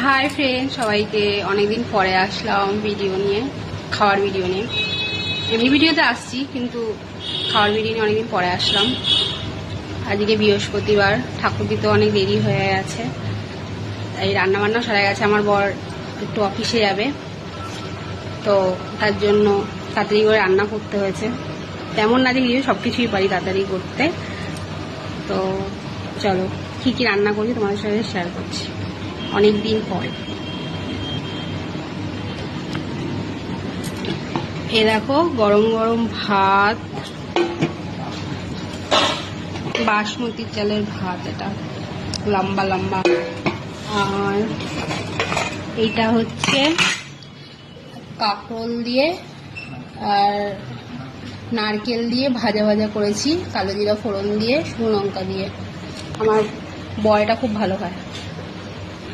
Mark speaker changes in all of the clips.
Speaker 1: Hi friend, সবাইকে অনেকদিন পরে আসলাম ভিডিও নিয়ে, খাওয়ার ভিডিও নিয়ে। এমনি ভিডিওতে আসছি কিন্তু খাওয়ার ভিডিও নিয়ে অনেকদিন পরে আসলাম। আজকে বৃহস্পতিবার, ঠাকুর দিতে অনেক দেরি হয়ে গেছে, তাই রান্নাবান্না সারা গেছে। আমার বর একটু অফিসে যাবে, তো তার জন্য তাড়াতাড়ি করে রান্না করতে হয়েছে। তেমন না যে সব কিছুই পারি তাড়াতাড়ি করতে। তো চলো কী কী রান্না করছি তোমাদের সাথে শেয়ার করছি অনেক দিন পরে। এ দেখো গরম গরম ভাত, বাসমতি চালের ভাত, এটা লম্বা লম্বা। আর এইটা হচ্ছে কাঁকরোল দিয়ে আর নারকেল দিয়ে ভাজা ভাজা করেছি, কালো জিরা ফোড়ন দিয়ে, শুকনো লঙ্কা দিয়ে। আমার বয়টা খুব ভালো খায়,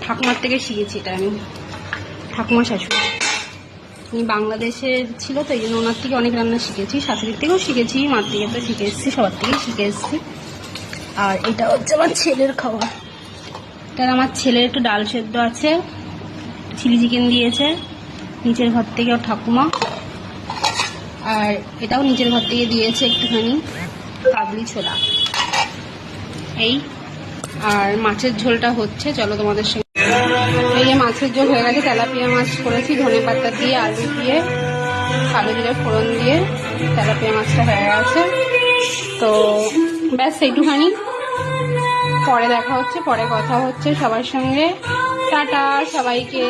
Speaker 1: ঠাকুমার থেকে শিখেছি এটা আমি। ঠাকুমার শাশুড়ি উনি বাংলাদেশের ছিল, তো এই জন্য ওনার থেকে অনেক রান্না শিখেছি, শাশুড়ির থেকেও শিখেছি, মার থেকে তো শিখে এসেছি, সবার থেকেই শিখে এসেছি। আর এটা হচ্ছে আমার ছেলের খাবার। এটা আমার ছেলের একটু ডাল সেদ্ধ আছে, চিলি চিকেন দিয়েছে নিচের ঘর থেকে ওর ঠাকুমা। আর এটাও নিচের ঘর থেকে দিয়েছে একটুখানি কাবলি ছোলা। এই আর মাছের ঝোলটা হচ্ছে, চলো তোমাদের সঙ্গে। এই যে মাছের ঝোল হয়ে গেছে, তেলাপিয়া মাছ করেছি ধনে পাতা দিয়ে, আলু দিয়ে, কালো জিরে ফোড়ন দিয়ে তেলাপিয়া মাছটা হয়ে গেছে। তো ব্যাস এইটুখানি, পরে দেখা হচ্ছে, পরে কথা হচ্ছে সবার সঙ্গে। টাটা সবাইকে।